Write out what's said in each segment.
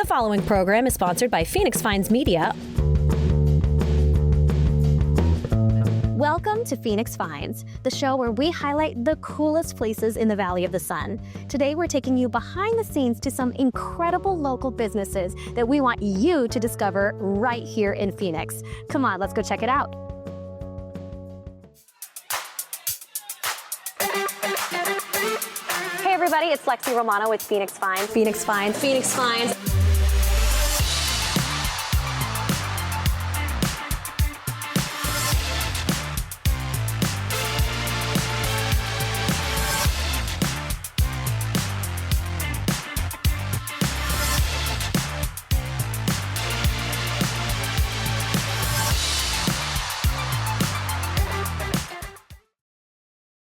The following program is sponsored by Phx Finds Media. Welcome to Phx Finds, the show where we highlight the coolest places in the Valley of the Sun. Today we're taking you behind the scenes to some incredible local businesses that we want you to discover right here in Phoenix. Come on, let's go check it out. Hey everybody, it's Lexy Romano with Phx Finds. Phx Finds. Phx Finds.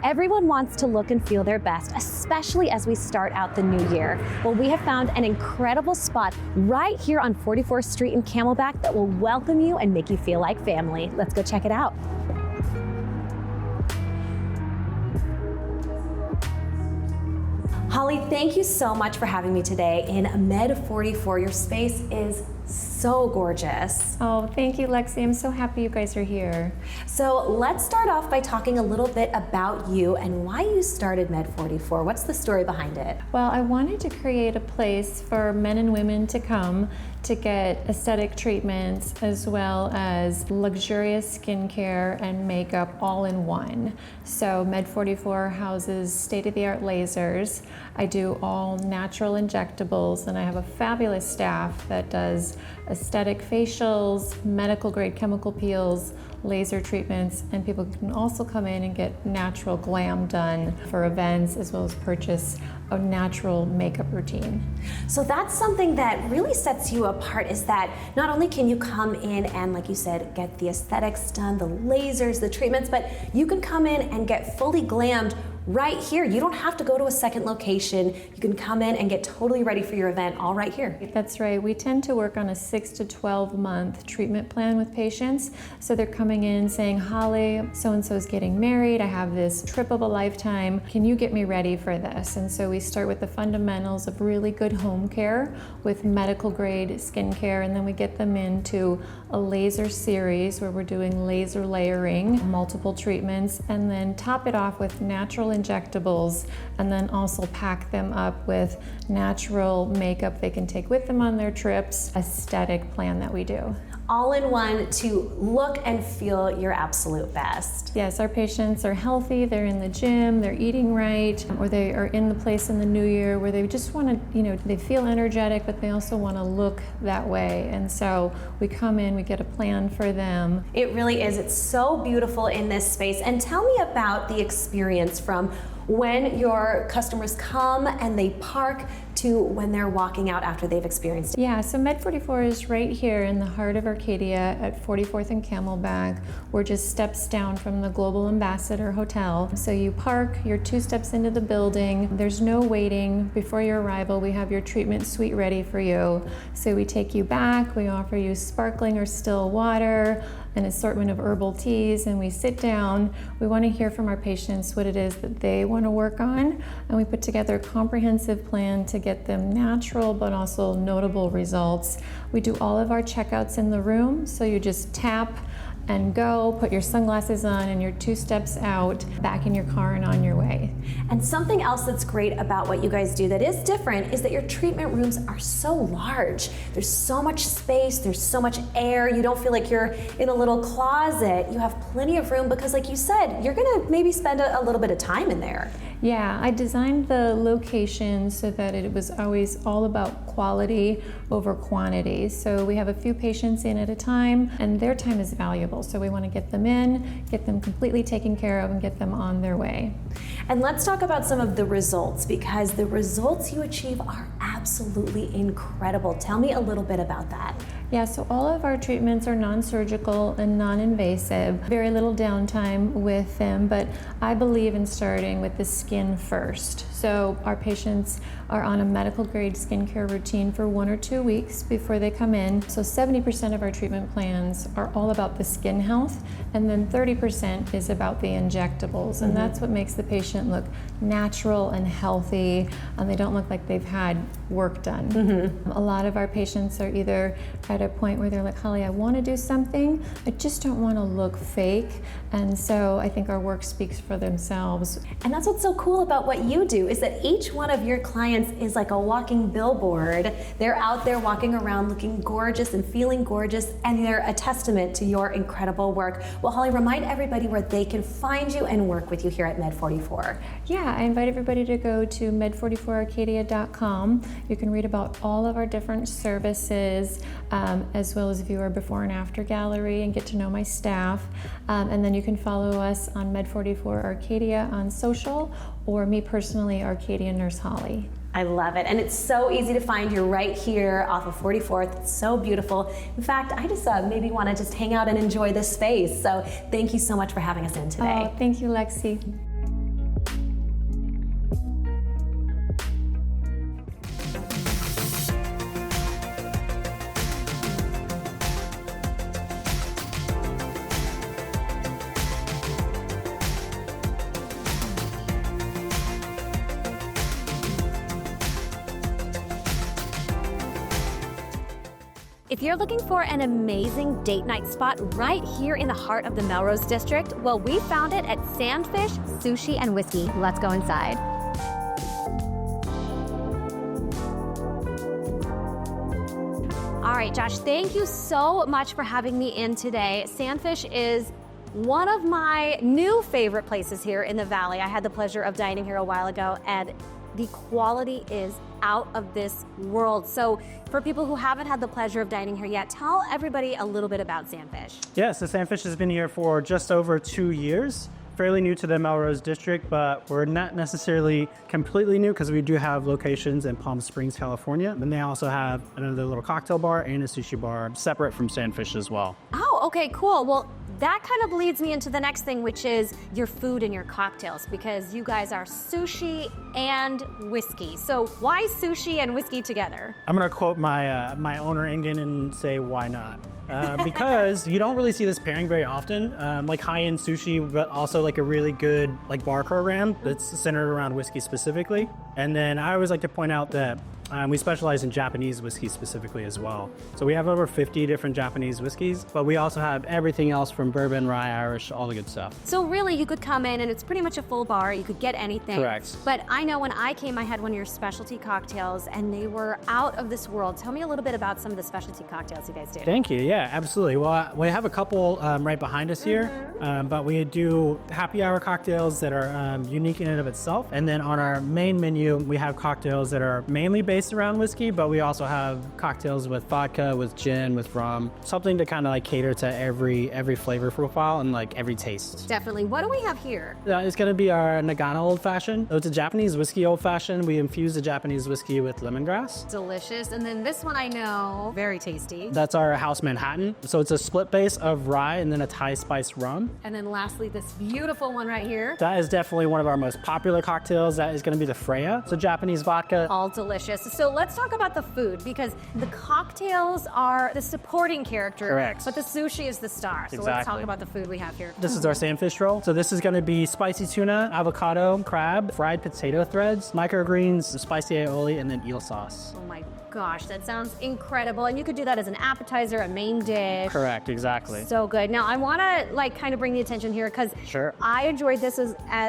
Everyone wants to look and feel their best, especially as we start out the new year. Well, we have found an incredible spot right here on 44th Street in Camelback that will welcome you and make you feel like family. Let's go check it out. Holly, thank you so much for having me today in Med 44. Your space is so gorgeous. Oh, thank you, Lexi. I'm so happy you guys are here. So let's start off by talking a little bit about you and why you started Med 44. What's the story behind it? Well, I wanted to create a place for men and women to come to get aesthetic treatments as well as luxurious skincare and makeup all in one. So Med 44 houses state-of-the-art lasers. I do all natural injectables, and I have a fabulous staff that does aesthetic facials, medical grade chemical peels, laser treatments, and people can also come in and get natural glam done for events as well as purchase a natural makeup routine. So that's something that really sets you apart, is that not only can you come in and, like you said, get the aesthetics done, the lasers, the treatments, but you can come in and get fully glammed right here. You don't have to go to a second location. You can come in and get totally ready for your event all right here. That's right. We tend to work on a 6 to 12 month treatment plan with patients. So they're coming in saying, Holly, so-and-so is getting married. I have this trip of a lifetime. Can you get me ready for this? And so we start with the fundamentals of really good home care with medical grade skincare, and then we get them into a laser series where we're doing laser layering, multiple treatments, and then top it off with natural injectables, and then also pack them up with natural makeup they can take with them on their trips, aesthetic plan that we do. All in one to look and feel your absolute best. Yes, our patients are healthy, they're in the gym, they're eating right, or they are in the place in the new year where they just want to, they feel energetic, but they also want to look that way. And so we come in, we get a plan for them. It really is. It's so beautiful in this space. And tell me about the experience from when your customers come and they park to when they're walking out after they've experienced it. Yeah, so Med 44 is right here in the heart of Arcadia at 44th and Camelback. We're just steps down from the Global Ambassador Hotel. So you park, you're 2 steps into the building. There's no waiting. Before your arrival, we have your treatment suite ready for you. So we take you back, we offer you sparkling or still water, an assortment of herbal teas, and we sit down. We want to hear from our patients what it is that they want to work on, and we put together a comprehensive plan to get them natural but also notable results. We do all of our checkouts in the room, so you just tap and go, put your sunglasses on, and you're 2 steps out, back in your car and on your way. And something else that's great about what you guys do that is different is that your treatment rooms are so large. There's so much space, there's so much air. You don't feel like you're in a little closet. You have plenty of room because, like you said, you're gonna maybe spend a little bit of time in there. Yeah, I designed the location so that it was always all about quality over quantity. So we have a few patients in at a time, and their time is valuable. So we want to get them in, get them completely taken care of, and get them on their way. And let's talk about some of the results, because the results you achieve are absolutely incredible. Tell me a little bit about that. Yeah, so all of our treatments are non-surgical and non-invasive. Very little downtime with them, but I believe in starting with the skin first. So our patients are on a medical grade skincare routine for 1 or 2 weeks before they come in. So 70% of our treatment plans are all about the skin health, and then 30% is about the injectables. And that's what makes the patient look natural and healthy, and they don't look like they've had work done. A lot of our patients are either at a point where they're like, Holly, I want to do something, I just don't want to look fake. And so I think our work speaks for themselves. And that's what's so cool about what you do, is that each one of your clients is like a walking billboard. They're out there walking around looking gorgeous and feeling gorgeous, and they're a testament to your incredible work. Well, Holly, remind everybody where they can find you and work with you here at Med44. Yeah, I invite everybody to go to med44arcadia.com. You can read about all of our different services, as well as view our before and after gallery and get to know my staff. And then you can follow us on Med44 Arcadia on social, or me personally, Arcadia Nurse Holly. I love it, and it's so easy to find. You're right here off of 44th. It's so beautiful. In fact, I just maybe want to just hang out and enjoy this space. So thank you so much for having us in today. Oh, thank you, Lexi. If you're looking for an amazing date night spot right here in the heart of the Melrose District, well, we found it at Sandfish, Sushi and Whiskey. Let's go inside. All right, Josh, thank you so much for having me in today. Sandfish is one of my new favorite places here in the Valley. I had the pleasure of dining here a while ago, and the quality is out of this world. So for people who haven't had the pleasure of dining here yet, tell everybody a little bit about Sandfish. Yeah, so Sandfish has been here for just over 2 years. Fairly new to the Melrose District, but we're not necessarily completely new because we do have locations in Palm Springs, California. And they also have another little cocktail bar and a sushi bar separate from Sandfish as well. Oh, okay, cool. Well, that kind of leads me into the next thing, which is your food and your cocktails, because you guys are sushi and whiskey. So why sushi and whiskey together? I'm gonna quote my owner Ingen and say, why not? Because you don't really see this pairing very often, like high-end sushi, but also like a really good like bar program that's centered around whiskey specifically. And then I always like to point out that we specialize in Japanese whiskey specifically as well. So we have over 50 different Japanese whiskeys, but we also have everything else from bourbon, rye, Irish, all the good stuff. So really, you could come in and it's pretty much a full bar. You could get anything. Correct. But I know when I came, I had one of your specialty cocktails and they were out of this world. Tell me a little bit about some of the specialty cocktails you guys do. Thank you. Yeah, absolutely. Well, we have a couple right behind us here, but we do happy hour cocktails that are unique in and of itself. And then on our main menu, we have cocktails that are mainly based around whiskey, but we also have cocktails with vodka, with gin, with rum, something to kind of like cater to every flavor profile and like every taste. Definitely. What do we have here? It's going to be our Nagano Old Fashioned. So it's a Japanese whiskey Old Fashioned. We infuse the Japanese whiskey with lemongrass. Delicious. And then this one I know, very tasty. That's our House Manhattan. So it's a split base of rye and then a Thai spiced rum. And then lastly, this beautiful one right here. That is definitely one of our most popular cocktails. That is going to be the Freya. So Japanese vodka. All delicious. So let's talk about the food, because the cocktails are the supporting character. Correct. But the sushi is the star. So let's talk about the food we have here. This is our Sandfish roll. So this is going to be spicy tuna, avocado, crab, fried potato threads, microgreens, spicy aioli, and then eel sauce. Oh my gosh, that sounds incredible. And you could do that as an appetizer, a main dish. Correct, exactly. So good. Now I want to like kind of bring the attention here, because I enjoyed this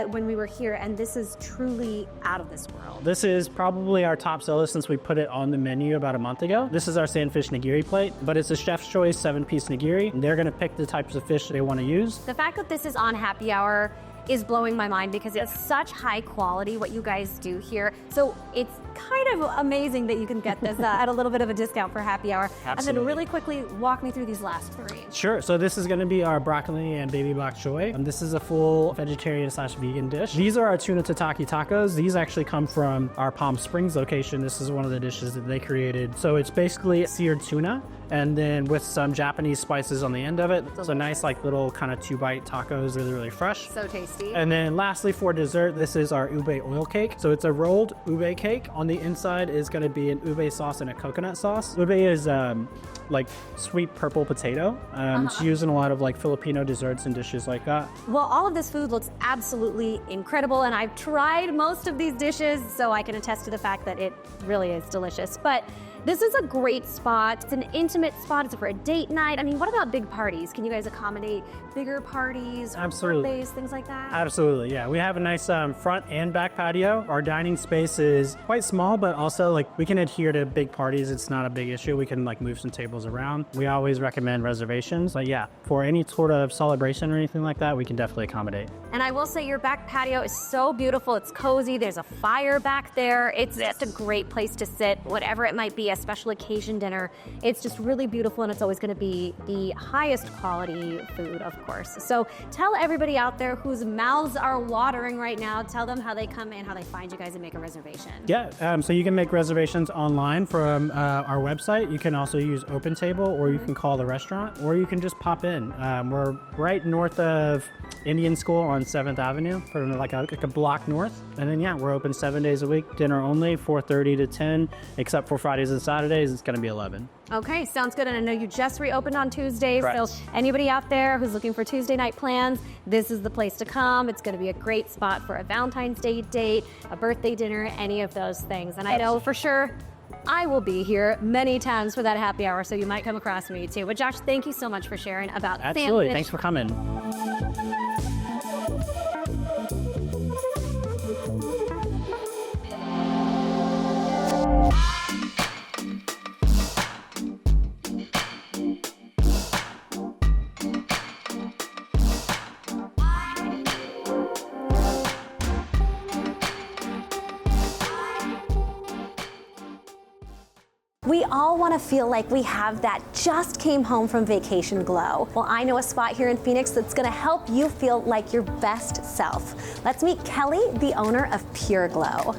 when we were here, and this is truly out of this world. This is probably our top seller since we put it on the menu about a month ago. This is our Sandfish nigiri plate, but it's a chef's choice 7-piece nigiri. They're going to pick the types of fish they want to use. The fact that this is on happy hour is blowing my mind, because it's such high quality what you guys do here. So it's kind of amazing that you can get this at a little bit of a discount for happy hour. Absolutely. And then really quickly walk me through these last three. Sure. So this is going to be our broccoli and baby bok choy. This is a full vegetarian/vegan dish. These are our tuna tataki tacos. These actually come from our Palm Springs location. This is one of the dishes that they created. So it's basically seared tuna, and then with some Japanese spices on the end of it. So nice like little kind of 2-bite tacos, really, really fresh. So tasty. And then lastly for dessert, this is our ube oil cake. So it's a rolled ube cake. On the inside is going to be an ube sauce and a coconut sauce. Ube is like sweet purple potato. It's used in a lot of like Filipino desserts and dishes like that. Well, all of this food looks absolutely incredible, and I've tried most of these dishes, so I can attest to the fact that it really is delicious. But this is a great spot. It's an intimate spot. It's for a date night. I mean, what about big parties? Can you guys accommodate bigger parties, Absolutely. birthdays, things like that? Absolutely, yeah. We have a nice front and back patio. Our dining space is quite small, but also like we can adhere to big parties. It's not a big issue. We can like move some tables around. We always recommend reservations. But yeah, for any sort of celebration or anything like that, we can definitely accommodate. And I will say your back patio is so beautiful. It's cozy. There's a fire back there. It's just a great place to sit, whatever it might be, a special occasion dinner. It's just really beautiful, and it's always going to be the highest quality food, of course. So tell everybody out there whose mouths are watering right now, tell them how they come in, how they find you guys and make a reservation. Yeah, so you can make reservations online from our website. You can also use OpenTable, or you can call the restaurant, or you can just pop in. We're right north of Indian School on 7th Avenue, like a block north. And then, yeah, we're open 7 days a week, dinner only, 4:30 to 10, except for Fridays and Saturdays, it's going to be 11. Okay, sounds good. And I know you just reopened on Tuesday. Correct. So anybody out there who's looking for Tuesday night plans, this is the place to come. It's going to be a great spot for a Valentine's Day date, a birthday dinner, any of those things. And I know for sure I will be here many times for that happy hour, so you might come across me too. But Josh, thank you so much for sharing about Absolutely, Sandwich. thanks for coming. We all want to feel like we have that just came home from vacation glow. Well, I know a spot here in Phoenix that's going to help you feel like your best self. Let's meet Kelly, the owner of Pure Glow.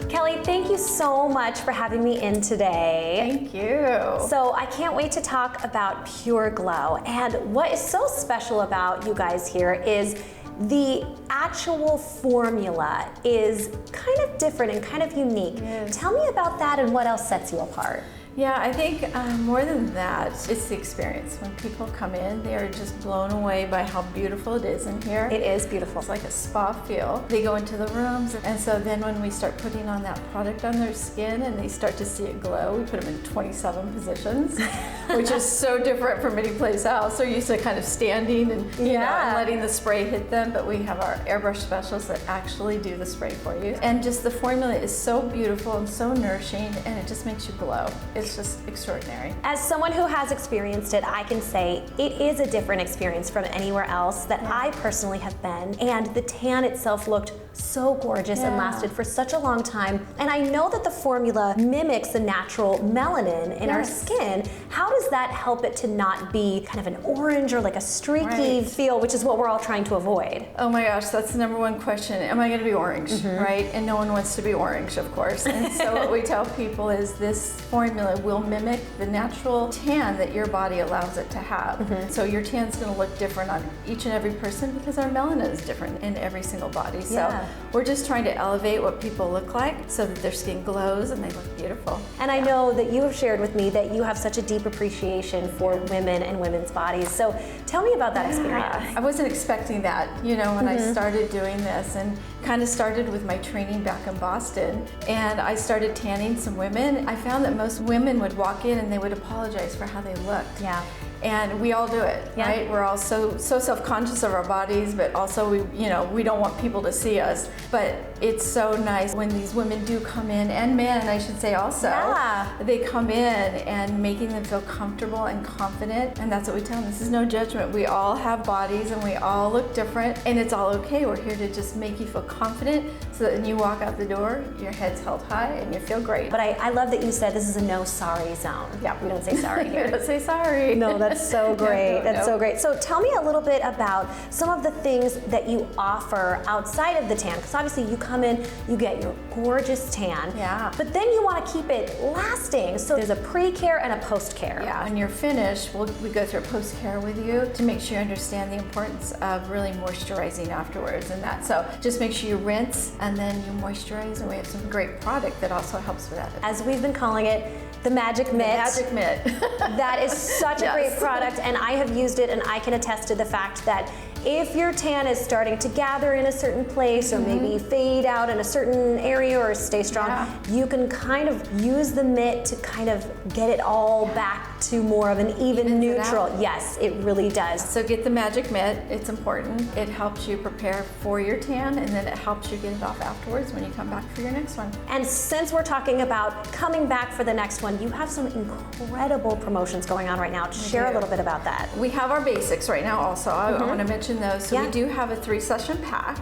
Kelly, thank you so much for having me in today. Thank you. So I can't wait to talk about Pure Glow. And what is so special about you guys here is the actual formula is kind of different and kind of unique. Yes. Tell me about that and what else sets you apart. Yeah, I think more than that, it's the experience. When people come in, they are just blown away by how beautiful it is in here. It is beautiful. It's like a spa feel. They go into the rooms, and so then when we start putting on that product on their skin and they start to see it glow, we put them in 27 positions, which is so different from any place else. They're used to kind of standing and, you know, and letting the spray hit them, but we have our airbrush specialists that actually do the spray for you. And just the formula is so beautiful and so nourishing, and it just makes you glow. It's just extraordinary. As someone who has experienced it, I can say it is a different experience from anywhere else that I personally have been. And the tan itself looked so gorgeous and lasted for such a long time. And I know that the formula mimics the natural melanin in our skin. How does that help it to not be kind of an orange or like a streaky feel, which is what we're all trying to avoid? Oh my gosh, that's the number one question. Am I going to be orange, right? And no one wants to be orange, of course. And so what we tell people is this formula will mimic the natural tan that your body allows it to have. So your tan's going to look different on each and every person because our melanin is different in every single body. So we're just trying to elevate what people look like so that their skin glows and they look beautiful. And I know that you have shared with me that you have such a deep appreciation for women and women's bodies. So tell me about that experience. I wasn't expecting that, you know, when I started doing this, and kind of started with my training back in Boston, and I started tanning some women. I found that most women would walk in and they would apologize for how they looked. Yeah. And we all do it, right? We're all so self-conscious of our bodies, but also we don't want people to see us. But it's so nice when these women do come in, and men, I should say also, they come in and making them feel comfortable and confident. And that's what we tell them. This is no judgment. We all have bodies and we all look different, and it's all okay. We're here to just make you feel confident so that when you walk out the door, your head's held high and you feel great. But I love that you said this is a no sorry zone. Yeah. We don't say sorry here. Don't say sorry. No, that's That's so great. That's so great. So tell me a little bit about some of the things that you offer outside of the tan, because obviously you come in, you get your gorgeous tan, but then you want to keep it lasting. So there's a pre-care and a post-care. Yeah, when you're finished, we go through a post-care with you to make sure you understand the importance of really moisturizing afterwards and that. So just make sure you rinse and then you moisturize, and we have some great product that also helps with that. As we've been calling it, the Magic Mitt. Magic Mitt. That is such a great product, and I have used it, and I can attest to the fact that if your tan is starting to gather in a certain place or maybe fade out in a certain area or stay strong, you can kind of use the mitt to kind of get it all back to more of an even neutral. Yes, it really does. So get the Magic Mitt. It's important. It helps you prepare for your tan, and then it helps you get it off afterwards when you come back for your next one. And since we're talking about coming back for the next one, you have some incredible promotions going on right now. Share a little bit about that. We have our basics right now also. I want to mention those. So we do have a 3-session pack,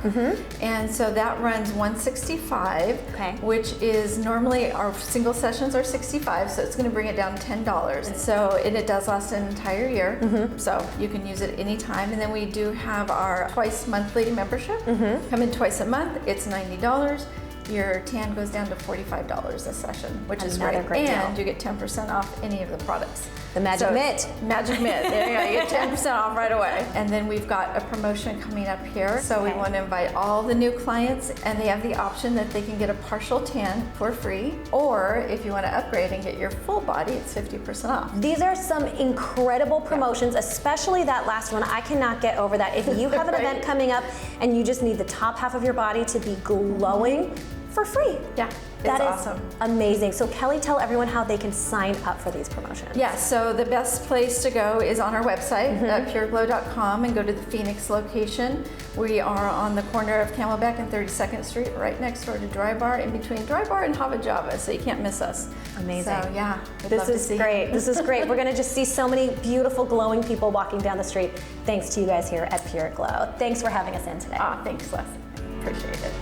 and so that runs $165, which is normally our single sessions are $65, so it's going to bring it down to $10. And so it does last an entire year, so you can use it anytime. And then we do have our twice monthly membership. Come in twice a month, it's $90. Your tan goes down to $45 a session, which is great. And you get 10% off any of the products. The Magic Mitt. Magic Mitt. There you go. You get 10% off right away. And then we've got a promotion coming up here. So we want to invite all the new clients, and they have the option that they can get a partial tan for free. Or if you want to upgrade and get your full body, it's 50% off. These are some incredible promotions, especially that last one. I cannot get over that. If you have an event coming up and you just need the top half of your body to be glowing, for free. Yeah, that is awesome. Amazing. So Kelly, tell everyone how they can sign up for these promotions. Yeah, so the best place to go is on our website at pureglow.com and go to the Phoenix location. We are on the corner of Camelback and 32nd Street, right next door to Dry Bar, in between Dry Bar and Hava Java, so you can't miss us. Amazing. So yeah, this is great. This is great. We're going to just see so many beautiful glowing people walking down the street thanks to you guys here at Pure Glow. Thanks for having us in today. Thanks, Les. Appreciate it.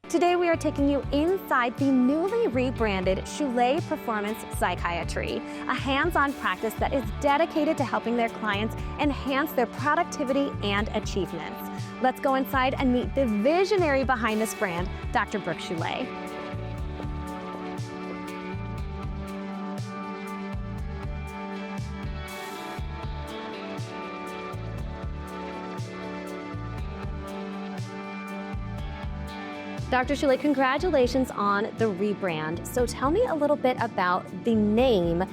Today we are taking you inside the newly rebranded Sushi Performance Psychiatry, a hands-on practice that is dedicated to helping their clients enhance their productivity and achievements. Let's go inside and meet the visionary behind this brand, Dr. Brooke Sushi. Dr. Sushi, congratulations on the rebrand. So tell me a little bit about the name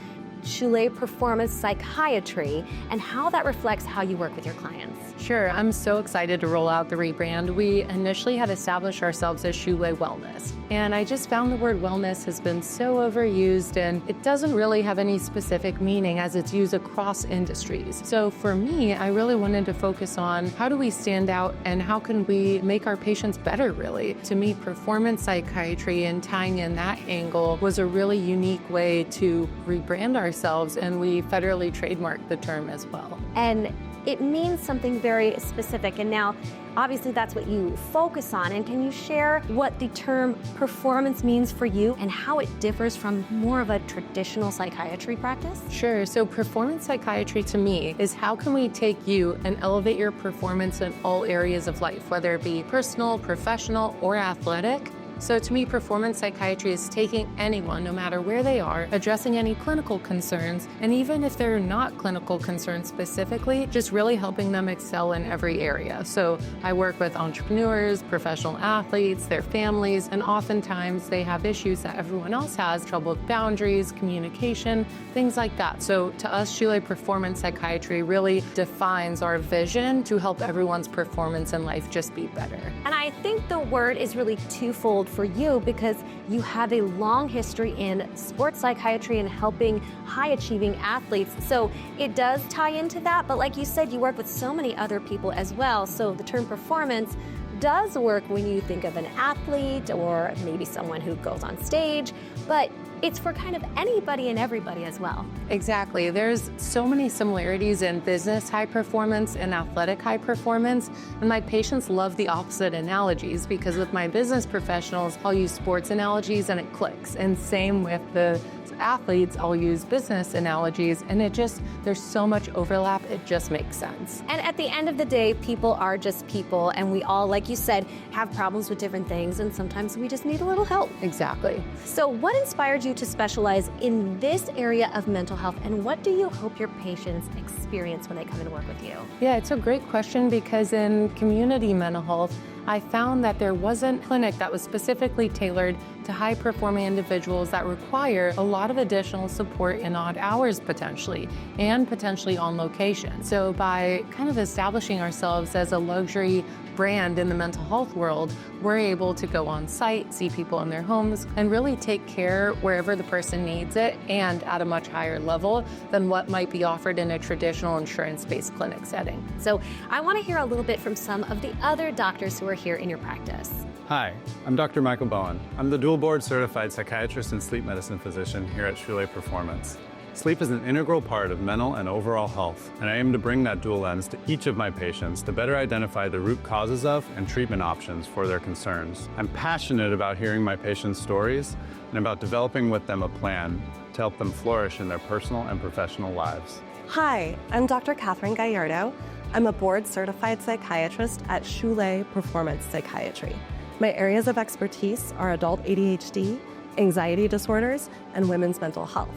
Sushi Performance Psychiatry and how that reflects how you work with your clients. Sure, I'm so excited to roll out the rebrand. We initially had established ourselves as Sushi Wellness, and I just found the word wellness has been so overused, and it doesn't really have any specific meaning as it's used across industries. So for me, I really wanted to focus on how do we stand out and how can we make our patients better, really. To me, performance psychiatry and tying in that angle was a really unique way to rebrand ourselves, and we federally trademarked the term as well. And it means something very specific, and now obviously that's what you focus on. And can you share what the term performance means for you and how it differs from more of a traditional psychiatry practice? Sure, so performance psychiatry to me is how can we take you and elevate your performance in all areas of life, whether it be personal, professional, or athletic. So to me, performance psychiatry is taking anyone, no matter where they are, addressing any clinical concerns, and even if they're not clinical concerns specifically, just really helping them excel in every area. So I work with entrepreneurs, professional athletes, their families, and oftentimes they have issues that everyone else has, trouble with boundaries, communication, things like that. So to us, Sushi Performance Psychiatry really defines our vision to help everyone's performance in life just be better. And I think the word is really twofold for you because you have a long history in sports psychiatry and helping high-achieving athletes. So it does tie into that, but like you said, you work with so many other people as well. So the term performance does work when you think of an athlete or maybe someone who goes on stage, but it's for kind of anybody and everybody as well. Exactly. There's so many similarities in business high performance and athletic high performance, and my patients love the opposite analogies because with my business professionals, I'll use sports analogies and it clicks, and same with the athletes, I'll use business analogies, and there's so much overlap, it just makes sense. And at the end of the day, people are just people, and we all, like you said, have problems with different things, and sometimes we just need a little help. Exactly. So what inspired you to specialize in this area of mental health, and what do you hope your patients experience when they come and work with you? Yeah, it's a great question because in community mental health, I found that there wasn't a clinic that was specifically tailored to high-performing individuals that require a lot of additional support in odd hours potentially, and potentially on location. So by kind of establishing ourselves as a luxury brand in the mental health world, we're able to go on site, see people in their homes, and really take care wherever the person needs it and at a much higher level than what might be offered in a traditional insurance-based clinic setting. So I want to hear a little bit from some of the other doctors who are here in your practice. Hi, I'm Dr. Michael Bowen. I'm the dual board certified psychiatrist and sleep medicine physician here at Choulet Performance. Sleep is an integral part of mental and overall health, and I aim to bring that dual lens to each of my patients to better identify the root causes of and treatment options for their concerns. I'm passionate about hearing my patients' stories and about developing with them a plan to help them flourish in their personal and professional lives. Hi, I'm Dr. Catherine Gallardo. I'm a board-certified psychiatrist at Choulet Performance Psychiatry. My areas of expertise are adult ADHD, anxiety disorders, and women's mental health.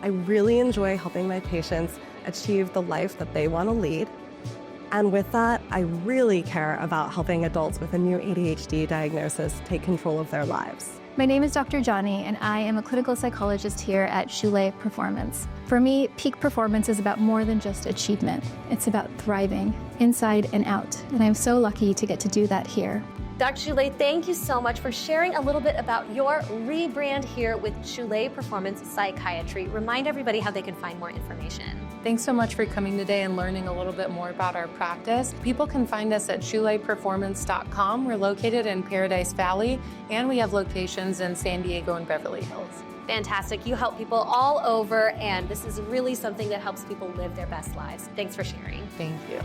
I really enjoy helping my patients achieve the life that they want to lead. And with that, I really care about helping adults with a new ADHD diagnosis take control of their lives. My name is Dr. Johnny, and I am a clinical psychologist here at Choulet Performance. For me, peak performance is about more than just achievement. It's about thriving, inside and out, and I'm so lucky to get to do that here. Dr. Choulet, thank you so much for sharing a little bit about your rebrand here with Choulet Performance Psychiatry. Remind everybody how they can find more information. Thanks so much for coming today and learning a little bit more about our practice. People can find us at chouletperformance.com. We're located in Paradise Valley, and we have locations in San Diego and Beverly Hills. Fantastic. You help people all over, and this is really something that helps people live their best lives. Thanks for sharing. Thank you.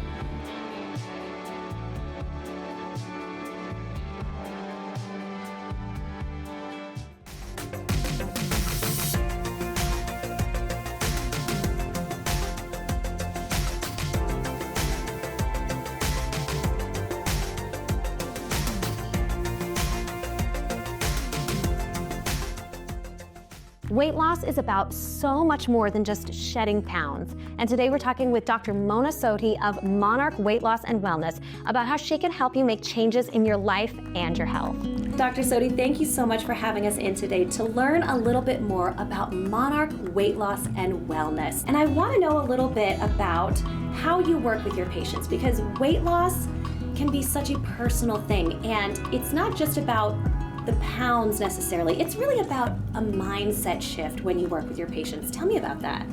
Weight loss is about so much more than just shedding pounds. And today we're talking with Dr. Mona Soti of Monarch Weight Loss and Wellness about how she can help you make changes in your life and your health. Dr. Soti, thank you so much for having us in today to learn a little bit more about Monarch Weight Loss and Wellness. And I want to know a little bit about how you work with your patients, because weight loss can be such a personal thing, and it's not just about the pounds necessarily. It's really about a mindset shift when you work with your patients. Tell me about that.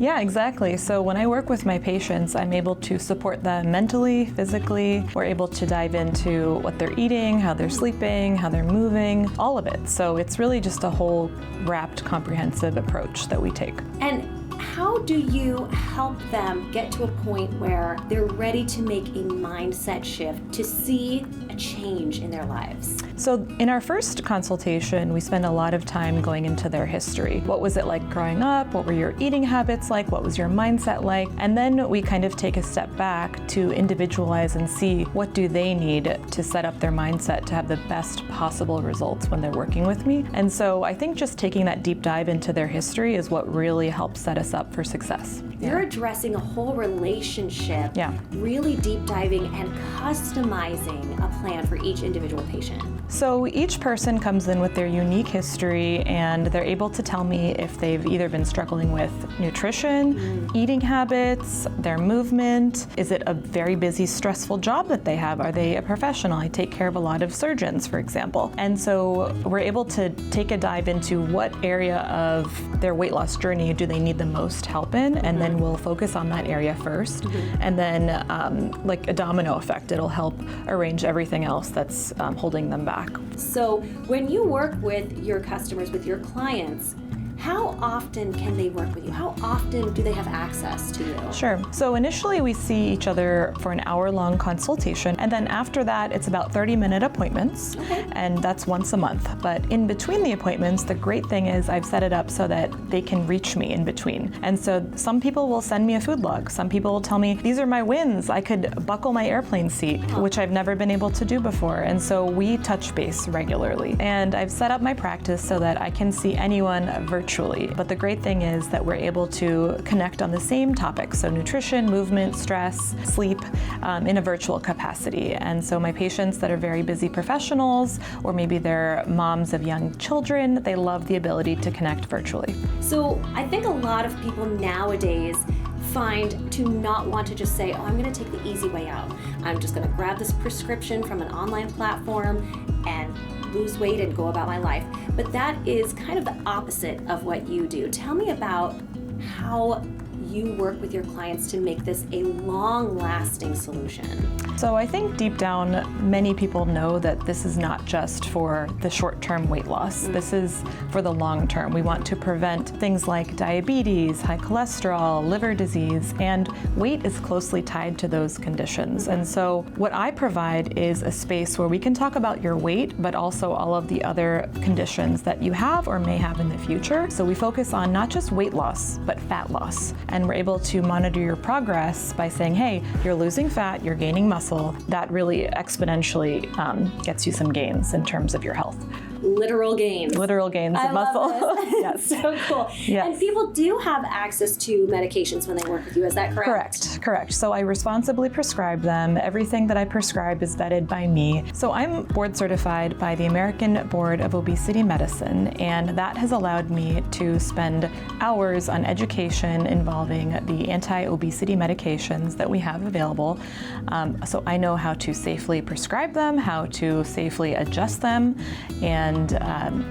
Yeah, exactly. So when I work with my patients, I'm able to support them mentally, physically. We're able to dive into what they're eating, how they're sleeping, how they're moving, all of it. So it's really just a whole wrapped, comprehensive approach that we take. And how do you help them get to a point where they're ready to make a mindset shift to see a change in their lives? So in our first consultation, we spend a lot of time going into their history. What was it like growing up? What were your eating habits like? What was your mindset like? And then we kind of take a step back to individualize and see what do they need to set up their mindset to have the best possible results when they're working with me. And so I think just taking that deep dive into their history is what really helps set us us up for success. You're addressing a whole relationship, really deep diving and customizing a plan for each individual patient. So each person comes in with their unique history, and they're able to tell me if they've either been struggling with nutrition, eating habits, their movement. Is it a very busy, stressful job that they have? Are they a professional? I take care of a lot of surgeons, for example. And so we're able to take a dive into what area of their weight loss journey do they need the most help in, and then we'll focus on that area first. And then like a domino effect, it'll help arrange everything else that's holding them back. So when you work with your customers, with your clients, how often can they work with you? How often do they have access to you? Sure. So initially we see each other for an hour-long consultation, and then after that it's about 30-minute appointments, and that's once a month. But in between the appointments, the great thing is I've set it up so that they can reach me in between. And so some people will send me a food log. Some people will tell me, these are my wins. I could buckle my airplane seat, which I've never been able to do before. And so we touch base regularly. And I've set up my practice so that I can see anyone virtually. But the great thing is that we're able to connect on the same topics, so nutrition, movement, stress, sleep, in a virtual capacity. And so my patients that are very busy professionals, or maybe they're moms of young children, they love the ability to connect virtually. So I think a lot of people nowadays find to not want to just say, oh, I'm going to take the easy way out. I'm just going to grab this prescription from an online platform and lose weight and go about my life. But that is kind of the opposite of what you do. Tell me about how you work with your clients to make this a long-lasting solution. So I think deep down, many people know that this is not just for the short-term weight loss. This is for the long term. We want to prevent things like diabetes, high cholesterol, liver disease, and weight is closely tied to those conditions. And so what I provide is a space where we can talk about your weight, but also all of the other conditions that you have or may have in the future. So we focus on not just weight loss, but fat loss. And we're able to monitor your progress by saying, hey, you're losing fat, you're gaining muscle. That really exponentially gets you some gains in terms of your health. Literal gains. Literal gains of muscle. Yes. So cool. Yes. And people do have access to medications when they work with you, is that correct? Correct. So I responsibly prescribe them. Everything that I prescribe is vetted by me. So I'm board certified by the American Board of Obesity Medicine, and that has allowed me to spend hours on education involving the anti-obesity medications that we have available. So I know how to safely prescribe them, how to safely adjust them, and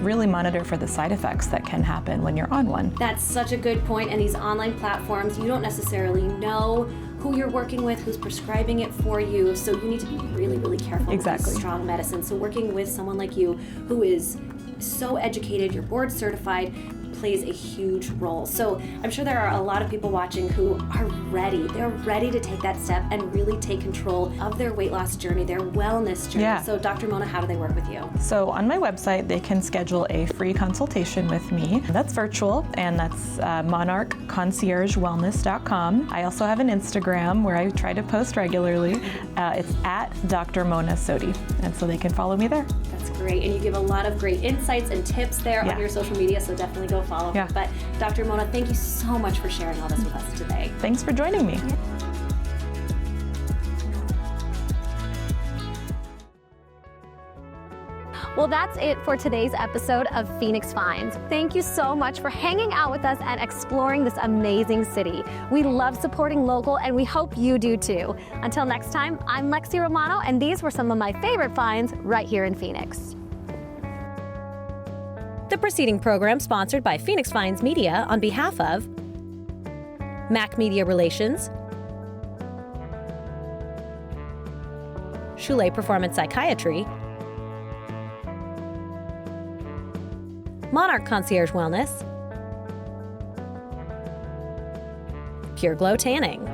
really monitor for the side effects that can happen when you're on one. That's such a good point. And these online platforms, you don't necessarily know who you're working with, who's prescribing it for you. So you need to be really, really careful with these strong medicine. So working with someone like you who is so educated, you're board certified, plays a huge role. So I'm sure there are a lot of people watching who are ready. They're ready to take that step and really take control of their weight loss journey, their wellness journey. Yeah. So Dr. Mona, how do they work with you? So on my website, they can schedule a free consultation with me. That's virtual, and that's monarchconciergewellness.com. I also have an Instagram where I try to post regularly. It's at Dr. Mona Sodi, and so they can follow me there. That's great. And you give a lot of great insights and tips there on your social media, so definitely go follow her. But Dr. Mona, thank you so much for sharing all this with us today. Thanks for joining me. Well, that's it for today's episode of Phx Finds. Thank you so much for hanging out with us and exploring this amazing city. We love supporting local, and we hope you do too. Until next time, I'm Lexy Romano, and these were some of my favorite finds right here in Phoenix. The preceding program sponsored by Phx Finds Media on behalf of Mac Media Relations, Shule Performance Psychiatry, Monarch Concierge Wellness, Pure Glow Tanning.